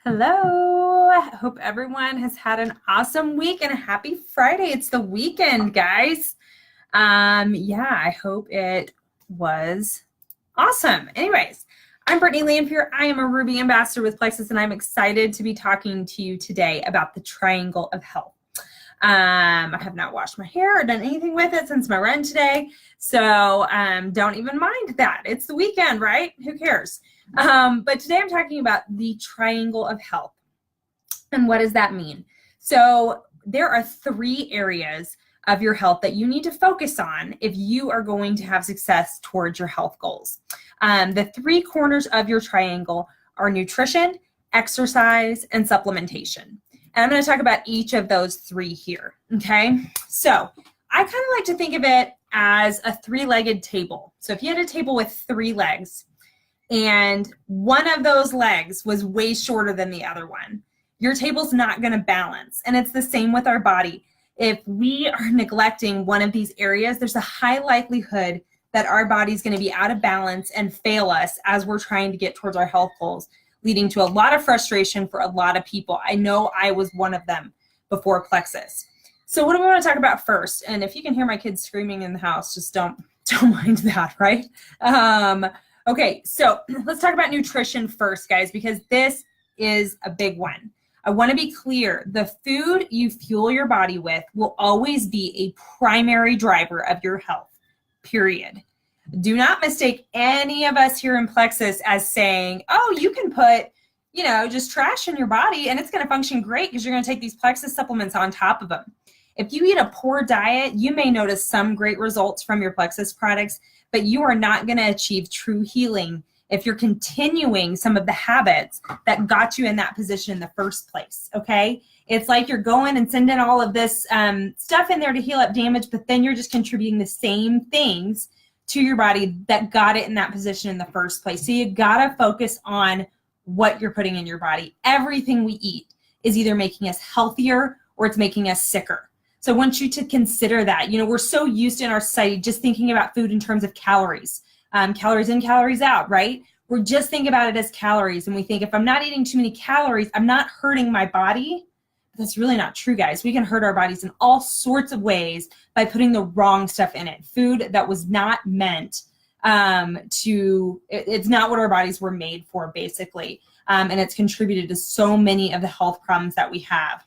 Hello. I hope everyone has had an awesome week and a happy Friday. It's the weekend, guys. I hope it was awesome. Anyways, I'm Brittany Lampier. I am a Ruby ambassador with Plexus, and I'm excited to be talking to you today about the triangle of health. I have not washed my hair or done anything with it since my run today, so don't even mind that. It's the weekend, right? Who cares? But today I'm talking about the triangle of health. And what does that mean? So there are 3 areas of your health that you need to focus on if you are going to have success towards your health goals. The 3 corners of your triangle are nutrition, exercise, and supplementation. And I'm going to talk about each of those 3 here, okay? So I kind of like to think of it as a 3-legged table. So if you had a table with 3 legs, and one of those legs was way shorter than the other one, your table's not going to balance. And it's the same with our body. If we are neglecting one of these areas, there's a high likelihood that our body's going to be out of balance and fail us as we're trying to get towards our health goals, leading to a lot of frustration for a lot of people. I know I was one of them before Plexus. So what do we want to talk about first? And if you can hear my kids screaming in the house, just don't mind that, right? Okay, so let's talk about nutrition first, guys, because this is a big one. I want to be clear. The food you fuel your body with will always be a primary driver of your health, period. Do not mistake any of us here in Plexus as saying, oh, you can put, just trash in your body and it's going to function great because you're going to take these Plexus supplements on top of them. If you eat a poor diet, you may notice some great results from your Plexus products, but you are not going to achieve true healing if you're continuing some of the habits that got you in that position in the first place, okay? It's like you're going and sending all of this stuff in there to heal up damage, but then you're just contributing the same things to your body that got it in that position in the first place. So you got to focus on what you're putting in your body. Everything we eat is either making us healthier or it's making us sicker. So I want you to consider that. We're so used in our society just thinking about food in terms of calories. Calories in, calories out, right? We're just thinking about it as calories. And we think if I'm not eating too many calories, I'm not hurting my body. But that's really not true, guys. We can hurt our bodies in all sorts of ways by putting the wrong stuff in it. Food that was not meant it's not what our bodies were made for, basically. And it's contributed to so many of the health problems that we have.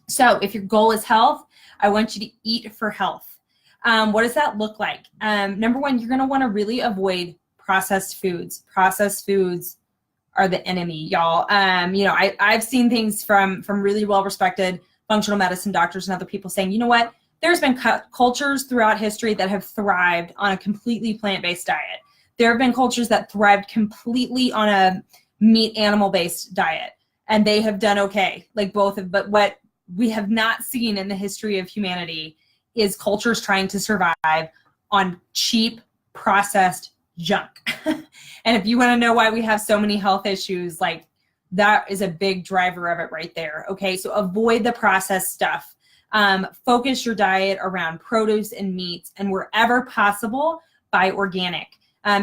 So if your goal is health, I want you to eat for health. What does that look like? Number 1, you're going to want to really avoid processed foods. Processed foods are the enemy, y'all. I've seen things from really well-respected functional medicine doctors and other people saying, you know what? There's been cultures throughout history that have thrived on a completely plant-based diet. There have been cultures that thrived completely on a meat animal-based diet, and they have done okay, like both of, but what we have not seen in the history of humanity is cultures trying to survive on cheap, processed junk. And if you want to know why we have so many health issues, like that is a big driver of it right there. Okay, so avoid the processed stuff. Focus your diet around produce and meats, and wherever possible, buy organic.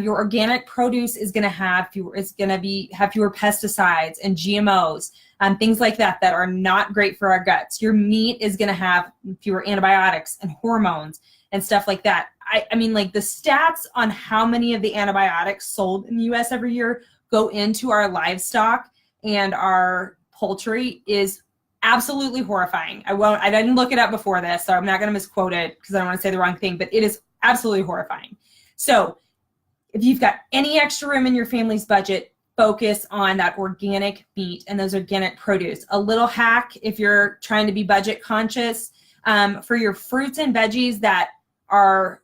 Your organic produce is going to have fewer pesticides and GMOs, things like that are not great for our guts. Your meat is going to have fewer antibiotics and hormones and stuff like that. I mean, like the stats on how many of the antibiotics sold in the US every year go into our livestock and our poultry is absolutely horrifying. I didn't look it up before this, so I'm not going to misquote it because I don't want to say the wrong thing, but it is absolutely horrifying. So if you've got any extra room in your family's budget, focus on that organic meat and those organic produce. A little hack if you're trying to be budget conscious, for your fruits and veggies that are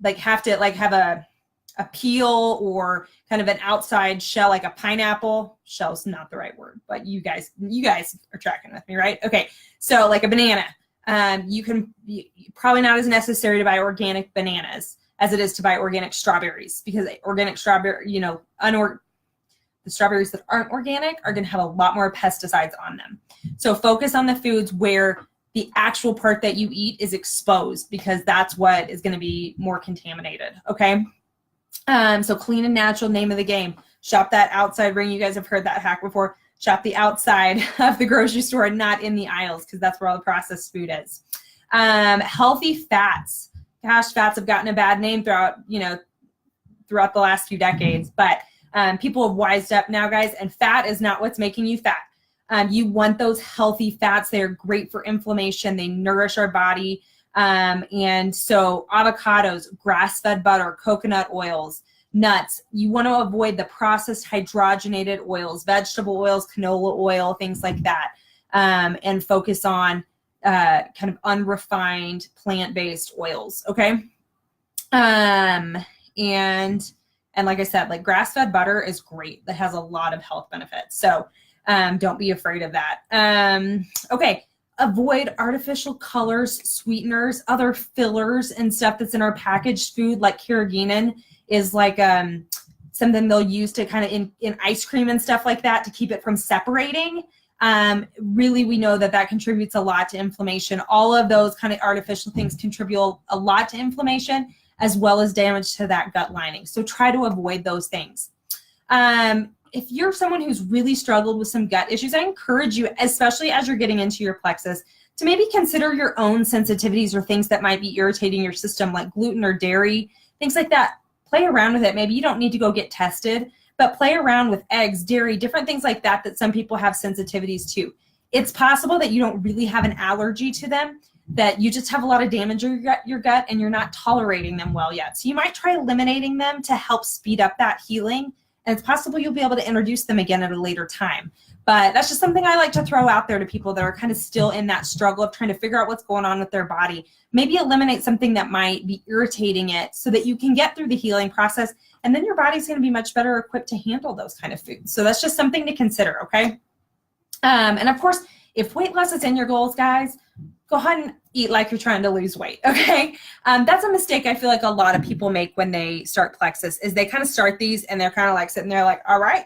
have a peel or kind of an outside shell, like a pineapple. Shell's not the right word, but you guys are tracking with me, right? Okay, so like a banana, probably not as necessary to buy organic bananas as it is to buy organic strawberries, because organic strawberry, the strawberries that aren't organic are going to have a lot more pesticides on them. So focus on the foods where the actual part that you eat is exposed, because that's what is going to be more contaminated. Okay. So clean and natural, name of the game. Shop that outside ring. You guys have heard that hack before. Shop the outside of the grocery store, not in the aisles, because that's where all the processed food is. Healthy fats. Gosh, fats have gotten a bad name throughout the last few decades, but people have wised up now, guys, and fat is not what's making you fat. You want those healthy fats. They're great for inflammation. They nourish our body. And so avocados, grass-fed butter, coconut oils, nuts. You want to avoid the processed hydrogenated oils, vegetable oils, canola oil, things like that, and focus on kind of unrefined plant-based oils, okay? And like I said, like grass-fed butter is great. That has a lot of health benefits. So don't be afraid of that. Okay. Avoid artificial colors, sweeteners, other fillers and stuff that's in our packaged food, like carrageenan is like something they'll use to kind of in ice cream and stuff like that to keep it from separating. Really, we know that contributes a lot to inflammation. All of those kind of artificial things contribute a lot to inflammation, as well as damage to that gut lining. So try to avoid those things. If you're someone who's really struggled with some gut issues, I encourage you, especially as you're getting into your plexus, to maybe consider your own sensitivities or things that might be irritating your system, like gluten or dairy, things like that. Play around with it. Maybe you don't need to go get tested, but play around with eggs, dairy, different things like that that some people have sensitivities to. It's possible that you don't really have an allergy to them, that you just have a lot of damage in your gut and you're not tolerating them well yet. So you might try eliminating them to help speed up that healing. And it's possible you'll be able to introduce them again at a later time. But that's just something I like to throw out there to people that are kind of still in that struggle of trying to figure out what's going on with their body. Maybe eliminate something that might be irritating it so that you can get through the healing process. And then your body's going to be much better equipped to handle those kind of foods. So that's just something to consider, okay? And of course, if weight loss is in your goals, guys, go ahead and eat like you're trying to lose weight, okay? That's a mistake I feel like a lot of people make when they start Plexus, is they kind of start these and they're kind of like sitting there like, all right,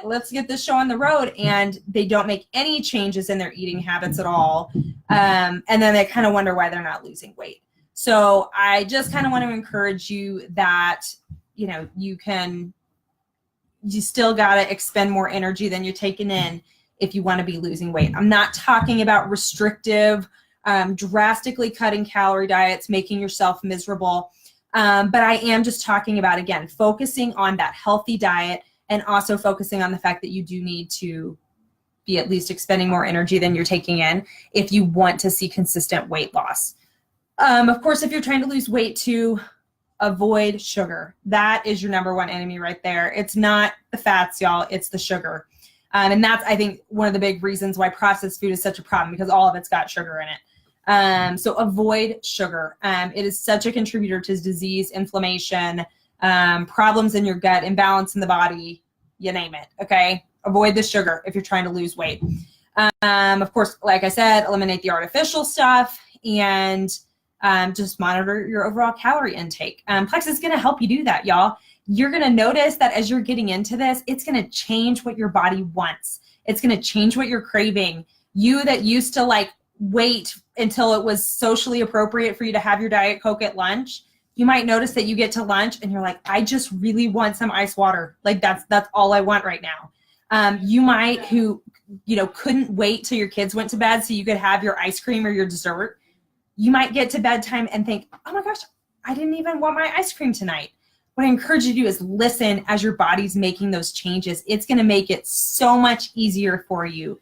let's get this show on the road. And they don't make any changes in their eating habits at all. And then they kind of wonder why they're not losing weight. So I just kind of want to encourage you that, you still got to expend more energy than you're taking in if you want to be losing weight. I'm not talking about restrictive, drastically cutting calorie diets, making yourself miserable. But I am just talking about, again, focusing on that healthy diet and also focusing on the fact that you do need to be at least expending more energy than you're taking in if you want to see consistent weight loss. Of course, if you're trying to lose weight too, avoid sugar. That is your number one enemy right there. It's not the fats, y'all. It's the sugar. And that's, I think, one of the big reasons why processed food is such a problem, because all of it's got sugar in it. So avoid sugar. It is such a contributor to disease, inflammation, problems in your gut, imbalance in the body, you name it, okay? Avoid the sugar if you're trying to lose weight. Of course, like I said, eliminate the artificial stuff and just monitor your overall calorie intake. Plexus is going to help you do that, y'all. You're going to notice that as you're getting into this, it's going to change what your body wants. It's going to change what you're craving. You that used to like wait until it was socially appropriate for you to have your Diet Coke at lunch, you might notice that you get to lunch and you're like, I just really want some ice water. Like that's all I want right now. You might who, couldn't wait till your kids went to bed so you could have your ice cream or your dessert. You might get to bedtime and think, oh my gosh, I didn't even want my ice cream tonight. What I encourage you to do is listen as your body's making those changes. It's going to make it so much easier for you.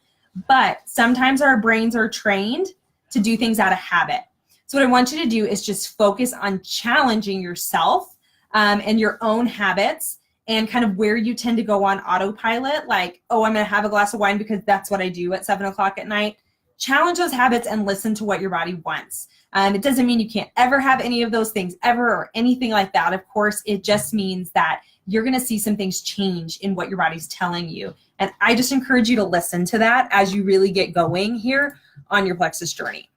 But sometimes our brains are trained to do things out of habit. So what I want you to do is just focus on challenging yourself and your own habits and kind of where you tend to go on autopilot, like, oh, I'm going to have a glass of wine because that's what I do at 7 o'clock at night. Challenge those habits and listen to what your body wants. It doesn't mean you can't ever have any of those things ever or anything like that. Of course, it just means that you're going to see some things change in what your body's telling you. And I just encourage you to listen to that as you really get going here on your Plexus journey.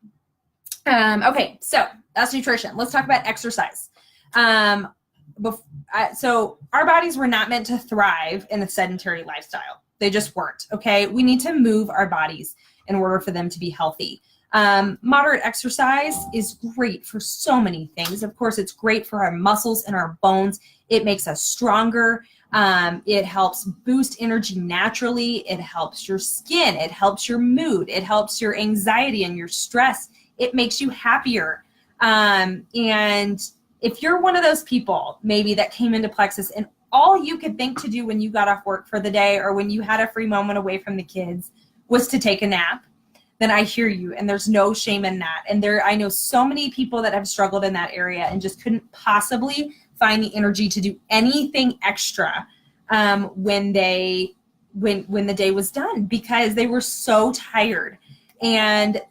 Okay, so that's nutrition. Let's talk about exercise. So our bodies were not meant to thrive in a sedentary lifestyle. They just weren't, okay? We need to move our bodies in order for them to be healthy. Moderate exercise is great for so many things. Of course, it's great for our muscles and our bones. It makes us stronger. It helps boost energy naturally. It helps your skin. It helps your mood. It helps your anxiety and your stress. It makes you happier. And if you're one of those people maybe that came into Plexus and all you could think to do when you got off work for the day or when you had a free moment away from the kids was to take a nap, then I hear you, and there's no shame in that. And I know so many people that have struggled in that area and just couldn't possibly find the energy to do anything extra when the day was done because they were so tired. And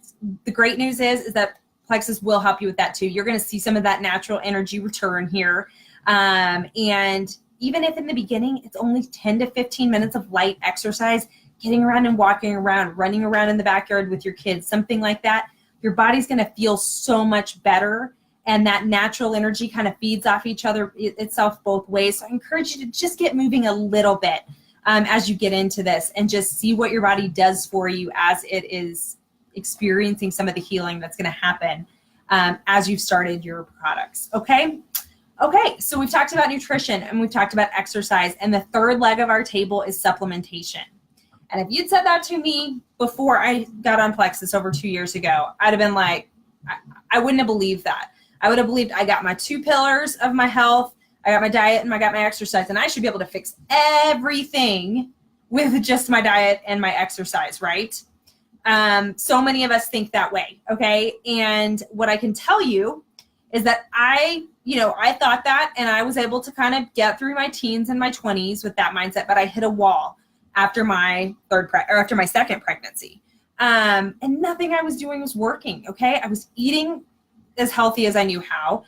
the great news is that Plexus will help you with that too. You're going to see some of that natural energy return here. And even if in the beginning it's only 10 to 15 minutes of light exercise, getting around and walking around, running around in the backyard with your kids, something like that, your body's going to feel so much better. And that natural energy kind of feeds off each other itself both ways. So I encourage you to just get moving a little bit as you get into this and just see what your body does for you as it is experiencing some of the healing that's going to happen as you've started your products. Okay, so we've talked about nutrition and we've talked about exercise, and the third leg of our table is supplementation. And if you'd said that to me before I got on Plexus over 2 years ago, I'd have been like, I wouldn't have believed that. I would have believed I got my 2 pillars of my health, I got my diet and I got my exercise, and I should be able to fix everything with just my diet and my exercise, right? So many of us think that way, okay? And what I can tell you is that I thought that, and I was able to kind of get through my teens and my 20s with that mindset, but I hit a wall after my second pregnancy. And nothing I was doing was working, okay? I was eating as healthy as I knew how,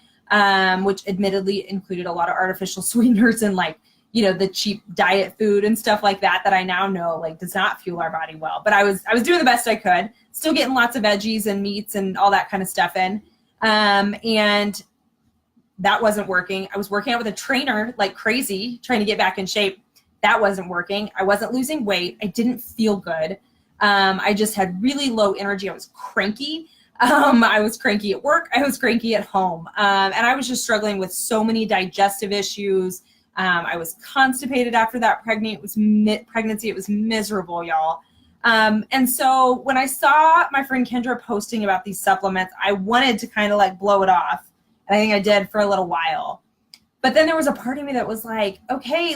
which admittedly included a lot of artificial sweeteners and the cheap diet food and stuff like that I now know does not fuel our body well. But I was doing the best I could, still getting lots of veggies and meats and all that kind of stuff in. And that wasn't working. I was working out with a trainer like crazy, trying to get back in shape. That wasn't working. I wasn't losing weight. I didn't feel good. I just had really low energy. I was cranky. I was cranky at work. I was cranky at home. And I was just struggling with so many digestive issues. I was constipated after that pregnancy. It was miserable, y'all. And so when I saw my friend Kendra posting about these supplements, I wanted to kind of blow it off. And I think I did for a little while. But then there was a part of me that was like, okay,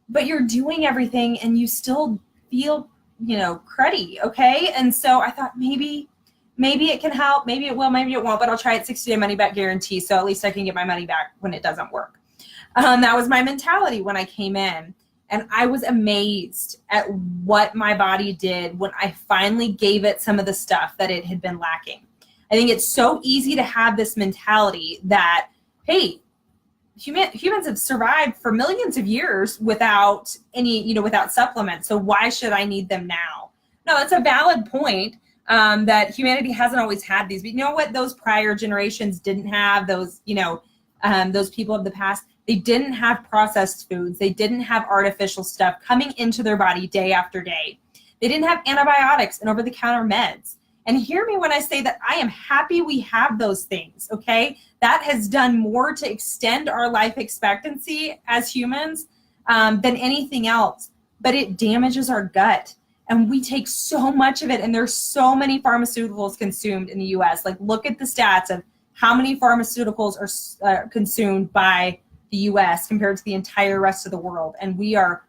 but you're doing everything and you still feel, cruddy, okay? And so I thought maybe it can help, maybe it will, maybe it won't, but I'll try it 60-day money back guarantee, so at least I can get my money back when it doesn't work. That was my mentality when I came in, and I was amazed at what my body did when I finally gave it some of the stuff that it had been lacking. I think it's so easy to have this mentality that, hey, humans have survived for millions of years without without supplements. So why should I need them now? No, that's a valid point, that humanity hasn't always had these. But you know what? Those prior generations didn't have those, those people of the past. They didn't have processed foods. They didn't have artificial stuff coming into their body day after day. They didn't have antibiotics and over-the-counter meds. And hear me when I say that I am happy we have those things, okay? That has done more to extend our life expectancy as humans than anything else. But it damages our gut. And we take so much of it. And there's so many pharmaceuticals consumed in the U.S. Look at the stats of how many pharmaceuticals are consumed by the U.S. compared to the entire rest of the world. And we are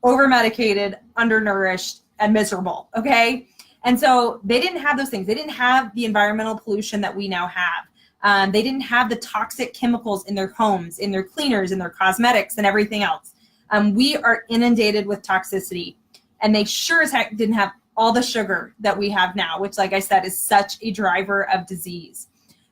over-medicated, undernourished, and miserable, okay? And so they didn't have those things. They didn't have the environmental pollution that we now have. They didn't have the toxic chemicals in their homes, in their cleaners, in their cosmetics, and everything else. We are inundated with toxicity. And they sure as heck didn't have all the sugar that we have now, which, like I said, is such a driver of disease.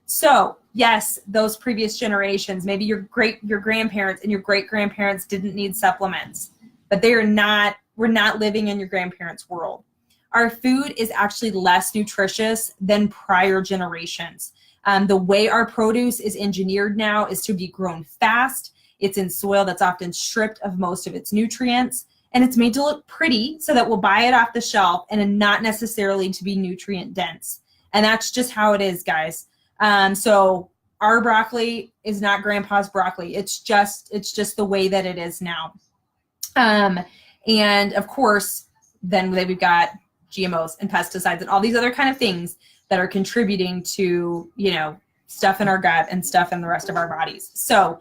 So yes, those previous generations, maybe your grandparents and your great-grandparents didn't need supplements, but we're not living in your grandparents' world. Our food is actually less nutritious than prior generations. The way our produce is engineered now is to be grown fast. It's in soil that's often stripped of most of its nutrients, and it's made to look pretty so that we'll buy it off the shelf and not necessarily to be nutrient dense. And that's just how it is, guys. So our broccoli is not grandpa's broccoli. It's just the way that it is now. And of course, then we've got GMOs and pesticides and all these other kind of things that are contributing to, you know, stuff in our gut and stuff in the rest of our bodies. So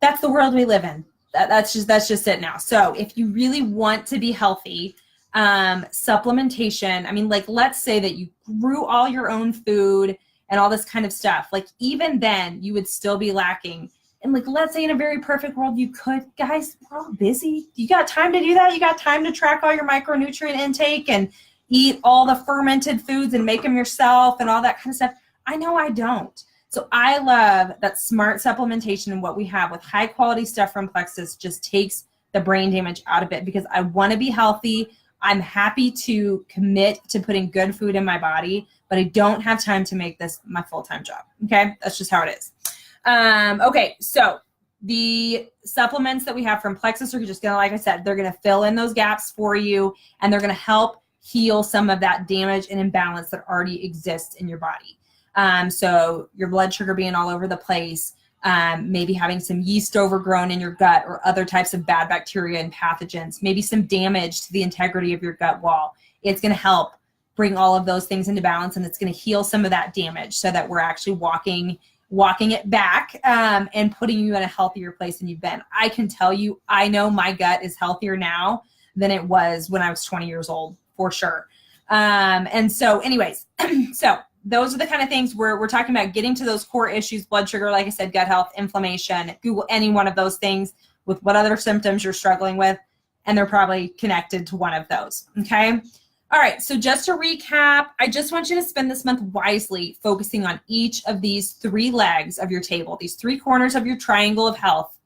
that's the world we live in. That's just it now. So if you really want to be healthy, supplementation, I mean, like, let's say that you grew all your own food and all this kind of stuff. Like, even then you would still be lacking. And like, let's say in a very perfect world, you could, guys, we're all busy. You got time to do that? You got time to track all your micronutrient intake and eat all the fermented foods and make them yourself and all that kind of stuff? I know I don't. So I love that smart supplementation, and what we have with high quality stuff from Plexus just takes the brain damage out of it, because I want to be healthy. I'm happy to commit to putting good food in my body, but I don't have time to make this my full-time job. Okay, that's just how it is. Okay, so the supplements that we have from Plexus are just gonna, like I said, they're gonna fill in those gaps for you, and they're gonna help heal some of that damage and imbalance that already exists in your body. So your blood sugar being all over the place, maybe having some yeast overgrown in your gut or other types of bad bacteria and pathogens, maybe some damage to the integrity of your gut wall. It's going to help bring all of those things into balance, and it's going to heal some of that damage so that we're actually walking it back, and putting you in a healthier place than you've been. I can tell you, I know my gut is healthier now than it was when I was 20 years old, for sure. And so anyways, so those are the kind of things we're talking about, getting to those core issues: blood sugar, like I said, gut health, inflammation. Google any one of those things with what other symptoms you're struggling with, and they're probably connected to one of those. Okay. All right. So just to recap, I just want you to spend this month wisely focusing on each of these three legs of your table, these three corners of your triangle of health,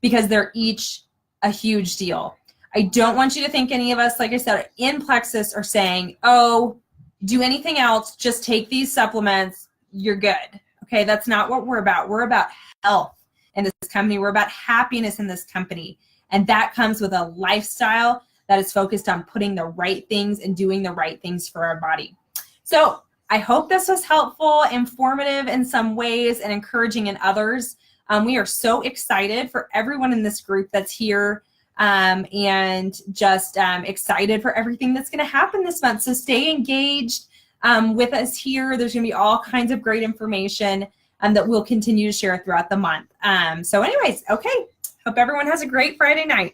because they're each a huge deal. I don't want you to think any of us, like I said, in Plexus are saying, oh, do anything else, just take these supplements, you're good. Okay, that's not what we're about. We're about health in this company. We're about happiness in this company. And that comes with a lifestyle that is focused on putting the right things and doing the right things for our body. So I hope this was helpful, informative in some ways, and encouraging in others. We are so excited for everyone in this group that's here, and just excited for everything that's going to happen this month. So stay engaged with us here. There's going to be all kinds of great information that we'll continue to share throughout the month. So anyways, okay. Hope everyone has a great Friday night.